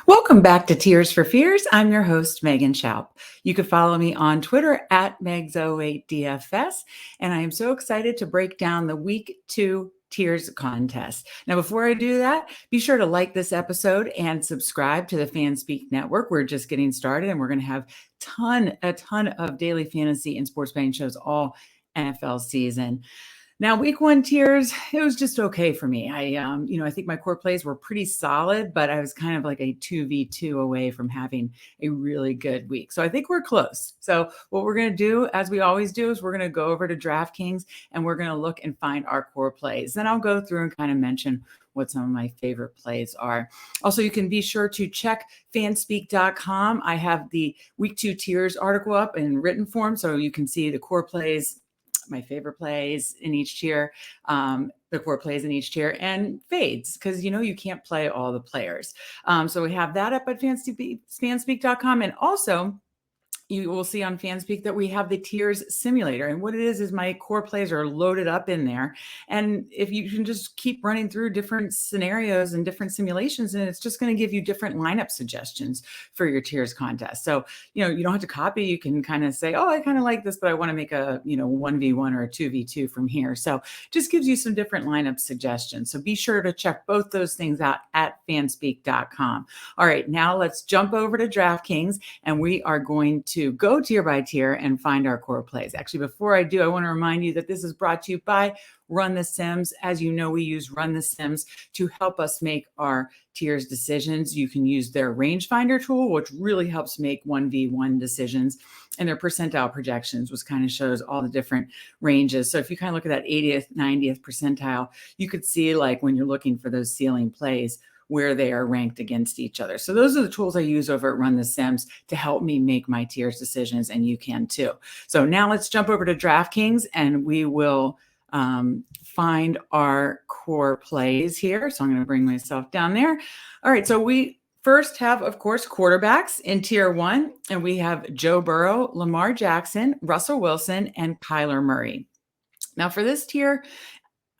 Welcome back to Tears for Fears. I'm your host, Megan Shoup. You can follow me on Twitter at Megs08DFS, and I am so excited to break down the Week 2 Tiers contest. Now, before I do that, be sure to like this episode and subscribe to the FanSpeak Network. We're just getting started, and we're going to have a ton of daily fantasy and sports betting shows all NFL season. Now, week 1 tiers, it was just okay for me. I think my core plays were pretty solid, but I was kind of like a 2v2 away from having a really good week. So I think we're close. So what we're going to do, as we always do, is we're going to go over to DraftKings and we're going to look and find our core plays. Then I'll go through and kind of mention what some of my favorite plays are. Also, you can be sure to check fanspeak.com. I have the week 2 tiers article up in written form, so you can see the core plays, my favorite plays in each tier, the core plays in each tier, and fades, because you can't play all the players. So we have that up at fanspeak.com. And also, you will see on FanSpeak that we have the tiers simulator. And what it is my core plays are loaded up in there. And if you can just keep running through different scenarios and different simulations, and it's just going to give you different lineup suggestions for your tiers contest. So, you don't have to copy. You can kind of say, oh, I kind of like this, but I want to make a, 1v1 or a 2v2 from here. So just gives you some different lineup suggestions. So be sure to check both those things out at fanspeak.com. All right, now let's jump over to DraftKings, and we are going to go tier by tier and find our core plays. Actually, before I do, I want to remind you that this is brought to you by Run the Sims. As you know, we use Run the Sims to help us make our tiers decisions. You can use their rangefinder tool, which really helps make 1v1 decisions, and their percentile projections, which kind of shows all the different ranges. So if you kind of look at that 80th, 90th percentile, you could see, like, when you're looking for those ceiling plays, where they are ranked against each other. So those are the tools I use over at Run the Sims to help me make my tiers decisions, and you can too. So now let's jump over to DraftKings, and we will find our core plays here. So I'm going to bring myself down there. All right, so we first have, of course, quarterbacks in tier 1, and we have Joe Burrow, Lamar Jackson, Russell Wilson, and Kyler Murray. Now for this tier,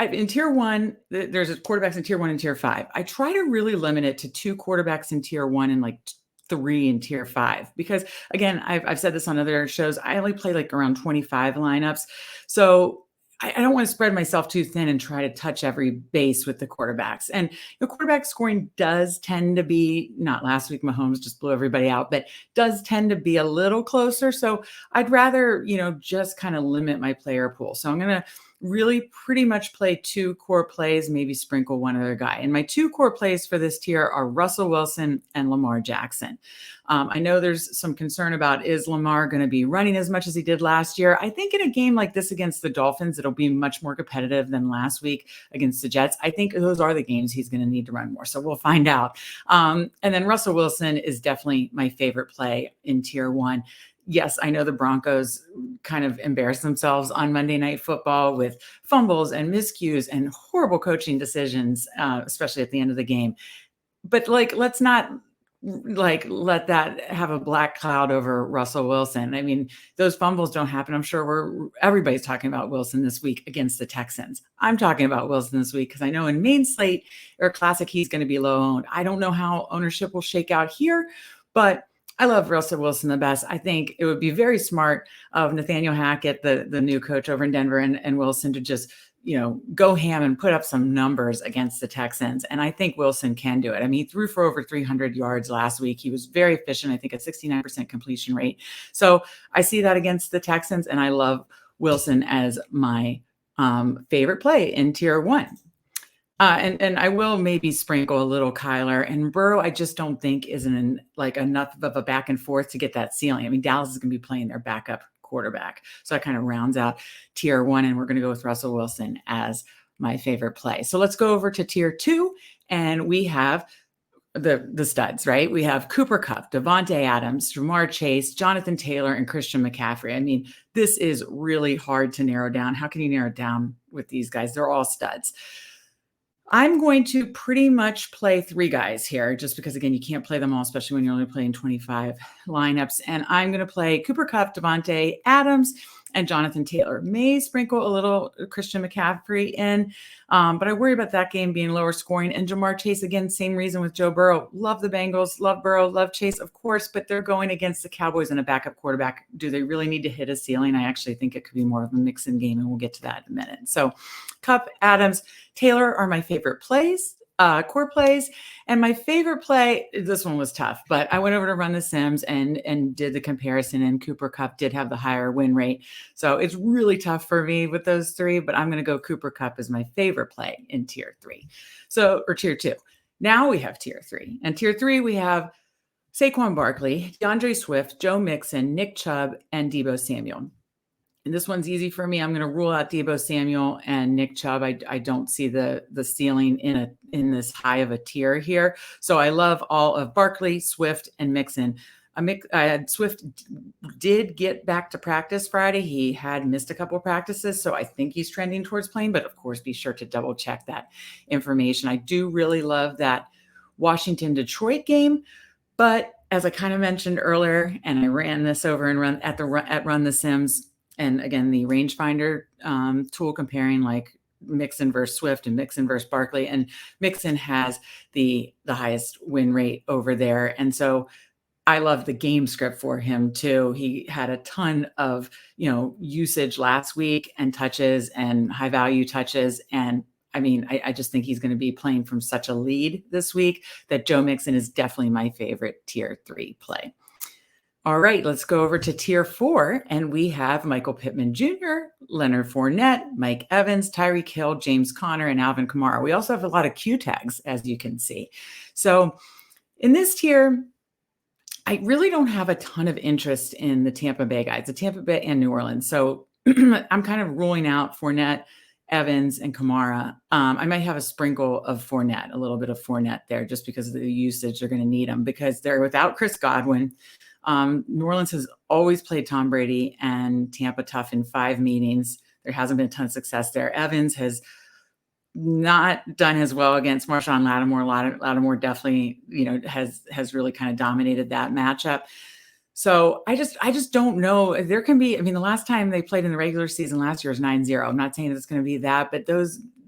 in tier 1, there's quarterbacks in tier 1 and tier 5. I try to really limit it to 2 quarterbacks in tier 1 and like 3 in tier 5, because again, I've said this on other shows, I only play like around 25 lineups. So I don't want to spread myself too thin and try to touch every base with the quarterbacks. And the quarterback scoring does tend to be, not last week, Mahomes just blew everybody out, but does tend to be a little closer. So I'd rather, just kind of limit my player pool. So I'm going to really pretty much play 2 core plays, maybe sprinkle one other guy. And my 2 core plays for this tier are Russell Wilson and Lamar Jackson. I know there's some concern about, is Lamar going to be running as much as he did last year? I think in a game like this against the Dolphins, it'll be much more competitive than last week against the Jets. I think those are the games he's going to need to run more. So we'll find out. And then Russell Wilson is definitely my favorite play in tier 1. Yes, I know the Broncos kind of embarrassed themselves on Monday Night Football with fumbles and miscues and horrible coaching decisions, especially at the end of the game. But let's not let that have a black cloud over Russell Wilson. I mean, those fumbles don't happen. I'm sure everybody's talking about Wilson this week against the Texans. I'm talking about Wilson this week because I know in main slate or classic, he's going to be low owned. I don't know how ownership will shake out here, but I love Russell Wilson the best. I think it would be very smart of Nathaniel Hackett, the new coach over in Denver, and Wilson to just, go ham and put up some numbers against the Texans. And I think Wilson can do it. I mean, he threw for over 300 yards last week. He was very efficient. I think a 69% completion rate. So I see that against the Texans, and I love Wilson as my favorite play in tier 1. And I will maybe sprinkle a little Kyler, and Burrow. I just don't think is enough of a back and forth to get that ceiling. I mean, Dallas is going to be playing their backup quarterback, so that kind of rounds out tier 1, and we're going to go with Russell Wilson as my favorite play. So let's go over to tier 2, and we have the studs, right? We have Cooper Kupp, Devontae Adams, Jamar Chase, Jonathan Taylor, and Christian McCaffrey. I mean, this is really hard to narrow down. How can you narrow it down with these guys? They're all studs. I'm going to pretty much play 3 guys here, just because, again, you can't play them all, especially when you're only playing 25 lineups. And I'm going to play Cooper Kupp, Devontae Adams, and Jonathan Taylor. May sprinkle a little Christian McCaffrey in, but I worry about that game being lower scoring. And Jamar Chase, again, same reason with Joe Burrow. Love the Bengals, love Burrow, love Chase, of course, but they're going against the Cowboys and a backup quarterback. Do they really need to hit a ceiling? I actually think it could be more of a mix-in game, and we'll get to that in a minute. So Kupp, Adams, Taylor are my favorite plays. Core plays. And my favorite play, this one was tough, but I went over to Run the Sims and did the comparison, and Cooper Kupp did have the higher win rate. So it's really tough for me with those three, but I'm going to go Cooper Kupp as my favorite play in tier 3. Or tier 2. Now we have tier 3. And tier 3, we have Saquon Barkley, DeAndre Swift, Joe Mixon, Nick Chubb, and Deebo Samuel. And this one's easy for me. I'm going to rule out Deebo Samuel and Nick Chubb. I don't see the ceiling in this high of a tier here. So I love all of Barkley, Swift, and Mixon. Swift did get back to practice Friday. He had missed a couple of practices, so I think he's trending towards playing. But of course, be sure to double check that information. I do really love that Washington-Detroit game, but as I kind of mentioned earlier, and I ran this over and Run the Sims. And again, the rangefinder tool comparing like Mixon versus Swift and Mixon versus Barkley, and Mixon has the highest win rate over there. And so I love the game script for him too. He had a ton of, usage last week and touches and high value touches. And I mean, I just think he's going to be playing from such a lead this week that Joe Mixon is definitely my favorite tier 3 play. All right, let's go over to tier 4, and we have Michael Pittman Jr., Leonard Fournette, Mike Evans, Tyreek Hill, James Conner, and Alvin Kamara. We also have a lot of Q tags, as you can see. So in this tier, I really don't have a ton of interest in the Tampa Bay guys, the Tampa Bay and New Orleans. So I'm kind of ruling out Fournette, Evans, and Kamara. I might have a sprinkle of Fournette, a little bit of Fournette there, just because of the usage. They're going to need them because they're without Chris Godwin. New Orleans has always played Tom Brady and Tampa tough in 5 meetings. There hasn't been a ton of success there. Evans has not done as well against Marshawn Lattimore. Lattimore definitely, has really kind of dominated that matchup. So I just don't know. There can be, the last time they played in the regular season last year was 9-0. I'm not saying that it's going to be that, but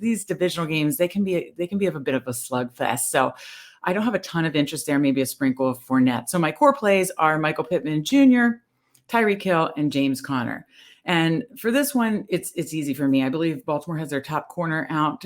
these divisional games, they can be of a bit of a slugfest. So I don't have a ton of interest there, maybe a sprinkle of Fournette. So my core plays are Michael Pittman Jr., Tyreek Hill, and James Conner. And for this one, it's easy for me. I believe Baltimore has their top corner out.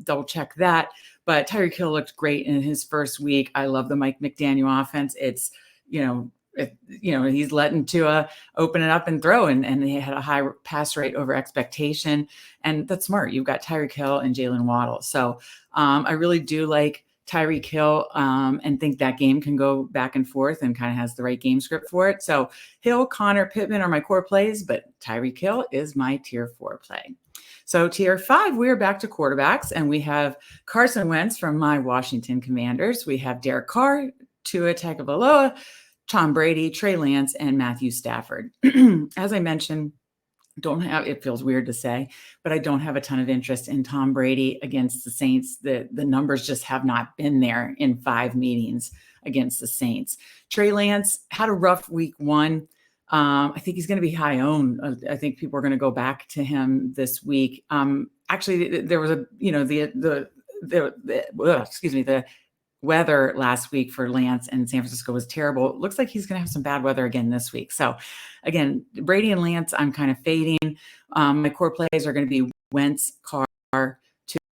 Double check that. But Tyreek Hill looked great in his first week. I love the Mike McDaniel offense. It's, he's letting Tua open it up and throw, and he had a high pass rate over expectation. And that's smart. You've got Tyreek Hill and Jalen Waddle. So I really do like Tyreek Hill and think that game can go back and forth and kind of has the right game script for it. So Hill, Connor, Pittman are my core plays, but Tyreek Hill is my tier 4 play. So tier 5, we're back to quarterbacks, and we have Carson Wentz from my Washington Commanders. We have Derek Carr, Tua Tagovailoa, Tom Brady, Trey Lance, and Matthew Stafford. As I mentioned, it feels weird to say, but I don't have a ton of interest in Tom Brady against the Saints. The numbers just have not been there in 5 meetings against the Saints. Trey Lance had a rough week 1. I think he's going to be high owned. I think people are going to go back to him this week. Actually, there was the weather last week for Lance and San Francisco was terrible. It looks like he's going to have some bad weather again this week. So again, Brady and Lance, I'm kind of fading. My core plays are going to be Wentz, Carr,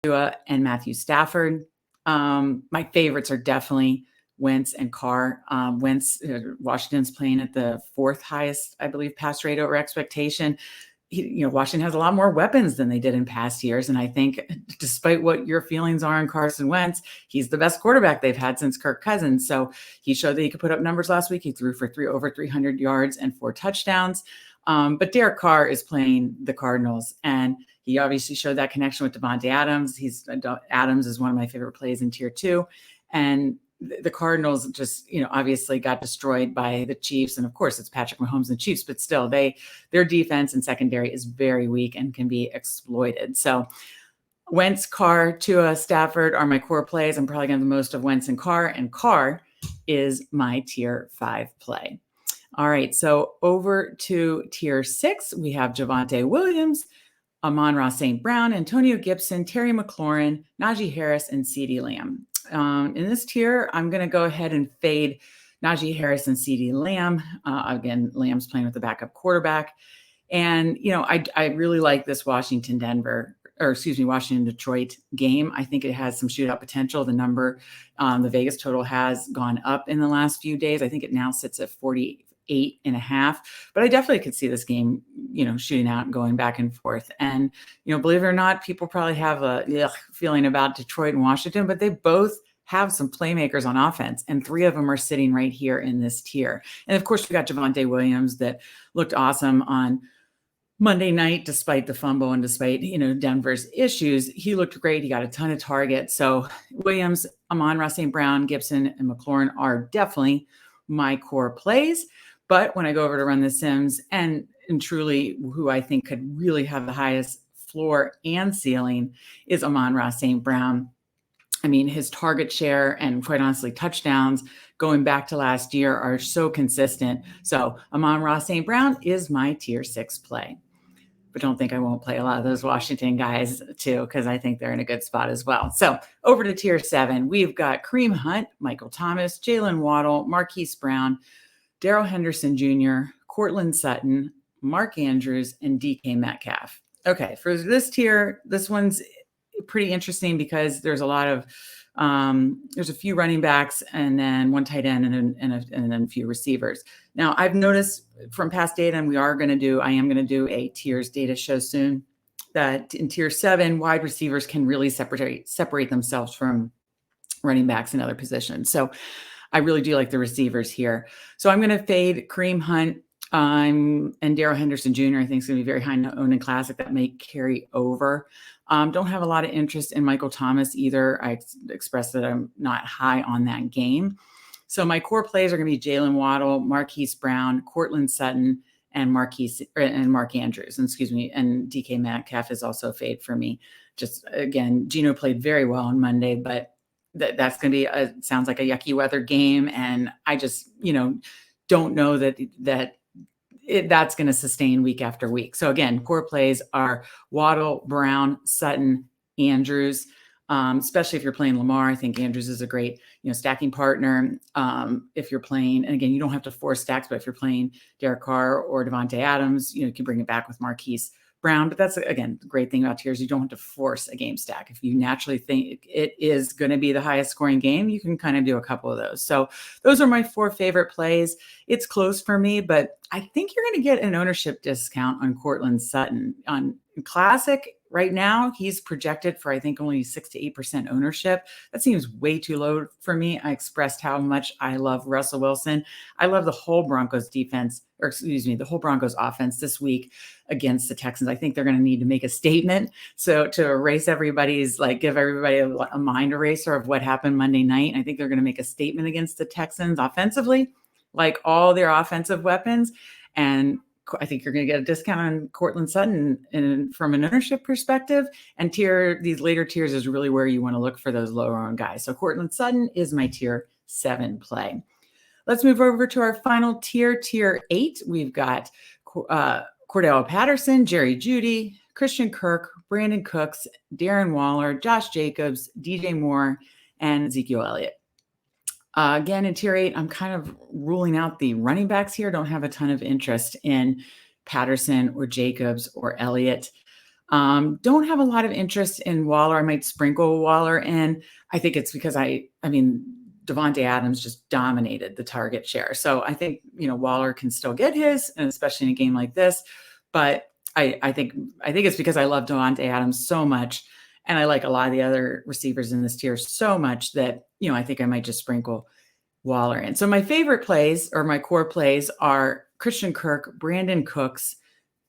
Tua, and Matthew Stafford. My favorites are definitely Wentz and Carr. Washington's playing at the 4th highest, I believe, pass rate over expectation. Washington has a lot more weapons than they did in past years. And I think despite what your feelings are on Carson Wentz, he's the best quarterback they've had since Kirk Cousins. So he showed that he could put up numbers last week. He threw for over 300 yards and 4 touchdowns. But Derek Carr is playing the Cardinals, and he obviously showed that connection with Devontae Adams. Adams is one of my favorite plays in tier 2. And the Cardinals just, obviously got destroyed by the Chiefs. And of course it's Patrick Mahomes and the Chiefs, but still their defense and secondary is very weak and can be exploited. So Wentz, Carr, Tua, Stafford are my core plays. I'm probably going to have the most of Wentz and Carr is my tier 5 play. All right, so over to tier 6, we have Javonte Williams, Amon-Ra St. Brown, Antonio Gibson, Terry McLaurin, Najee Harris, and CeeDee Lamb. In this tier, I'm going to go ahead and fade Najee Harris and CeeDee Lamb. Again, Lamb's playing with the backup quarterback. And, I really like this Washington-Detroit game. I think it has some shootout potential. The number, the Vegas total has gone up in the last few days. I think it now sits at 48.5, but I definitely could see this game, shooting out and going back and forth. And, believe it or not, people probably have a feeling about Detroit and Washington, but they both have some playmakers on offense, and 3 of them are sitting right here in this tier. And of course, we got Javonte Williams that looked awesome on Monday night, despite the fumble and despite, Denver's issues. He looked great. He got a ton of targets. So Williams, Amon-Ra St. Brown, Gibson, and McLaurin are definitely my core plays. But when I go over to run the Sims and truly who I think could really have the highest floor and ceiling is Amon-Ra St. Brown. I mean, his target share and quite honestly, touchdowns going back to last year are so consistent. So Amon-Ra St. Brown is my tier 6 play. But don't think I won't play a lot of those Washington guys too, because I think they're in a good spot as well. So over to tier 7, we've got Kareem Hunt, Michael Thomas, Jalen Waddle, Marquise Brown, Darrell Henderson Jr., Cortland Sutton, Mark Andrews, and DK Metcalf. Okay, for this tier, this one's pretty interesting because there's a lot of there's a few running backs and then one tight end and then a few receivers. Now, I've noticed from past data, and I am going to do a tiers data show soon, that in tier 7, wide receivers can really separate themselves from running backs in other positions. So I really do like the receivers here. So I'm going to fade Kareem Hunt and Darrell Henderson Jr. I think is going to be very high owned and classic. That may carry over. Don't have a lot of interest in Michael Thomas either. I expressed that I'm not high on that game. So my core plays are going to be Jalen Waddle, Marquise Brown, Cortland Sutton, and Mark Andrews. And DK Metcalf is also a fade for me. Just again, Geno played very well on Monday, but that's going to be sounds like a yucky weather game, and I just don't know that's going to sustain week after week. So again, core plays are Waddle, Brown, Sutton, Andrews, especially if you're playing Lamar. I think Andrews is a great, stacking partner. If you're playing, and again, you don't have to force stacks, but if you're playing Derek Carr or Devontae Adams, you can bring it back with Marquise Brown. But that's, again, the great thing about tiers. You don't have to force a game stack. If you naturally think it is going to be the highest scoring game, you can kind of do a couple of those. So those are my 4 favorite plays. It's close for me, but I think you're going to get an ownership discount on Cortland Sutton. On Classic right now, he's projected for, I think, only 6 to 8% ownership. That seems way too low for me. I expressed how much I love Russell Wilson. I love the whole Broncos the whole Broncos offense this week against the Texans. I think they're going to need to make a statement. So to erase give everybody a mind eraser of what happened Monday night. I think they're going to make a statement against the Texans offensively, like all their offensive weapons. And I think you're going to get a discount on Cortland Sutton and from an ownership perspective. And these later tiers is really where you want to look for those lower owned guys. So Cortland Sutton is my tier 7 play. Let's move over to our final tier 8. We've got Cordell Patterson, Jerry Jeudy, Christian Kirk, Brandon Cooks, Darren Waller, Josh Jacobs, DJ Moore, and Ezekiel Elliott. Again, in tier 8, I'm kind of ruling out the running backs here. Don't have a ton of interest in Patterson or Jacobs or Elliott. Don't have a lot of interest in Waller. I might sprinkle Waller in. I think it's because Devontae Adams just dominated the target share. So I think, Waller can still get his, and especially in a game like this. But I think it's because I love Devontae Adams so much. And I like a lot of the other receivers in this tier so much that, I think I might just sprinkle Waller in. So my favorite plays, or my core plays, are Christian Kirk, Brandon Cooks,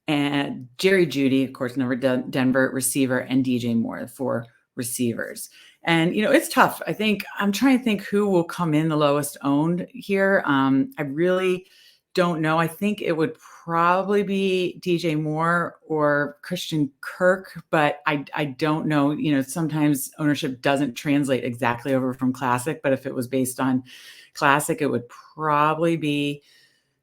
and Jerry Jeudy, of course, another Denver receiver, and DJ Moore, 4 receivers. And, it's tough. I think I'm trying to think who will come in the lowest owned here. I really don't know. I think it would probably be DJ Moore or Christian Kirk, but I don't know. Sometimes ownership doesn't translate exactly over from Classic, but if it was based on Classic, it would probably be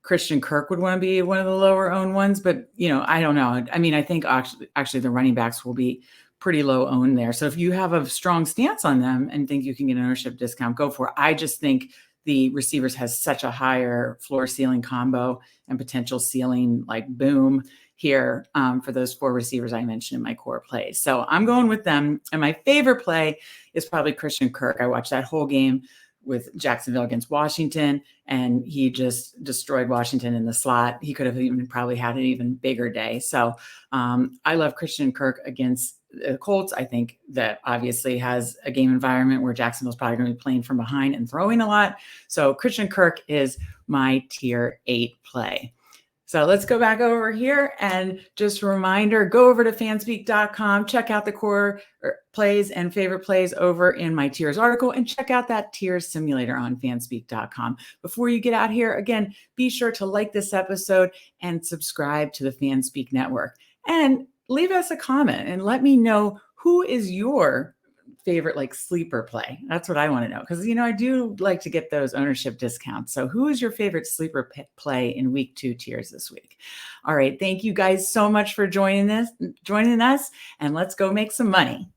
Christian Kirk would want to be one of the lower owned ones, but I don't know. I mean, I think actually the running backs will be pretty low owned there. So if you have a strong stance on them and think you can get an ownership discount, go for it. I just think the receivers has such a higher floor ceiling combo and potential ceiling like boom here for those 4 receivers I mentioned in my core plays. So I'm going with them. And my favorite play is probably Christian Kirk. I watched that whole game with Jacksonville against Washington, and he just destroyed Washington in the slot. He could have even probably had an even bigger day. So I love Christian Kirk against the Colts. I think that obviously has a game environment where Jacksonville's probably going to be playing from behind and throwing a lot. So Christian Kirk is my tier 8 play. So let's go back over here, and just a reminder, go over to fanspeak.com, check out the core plays and favorite plays over in my tiers article, and check out that tiers simulator on fanspeak.com. Before you get out here, again, be sure to like this episode and subscribe to the Fanspeak Network. And leave us a comment and let me know who is your favorite like sleeper play. That's what I want to know, because I do like to get those ownership discounts. So who is your favorite sleeper play in week 2 tiers this week? All right, thank you guys so much for joining us, and let's go make some money.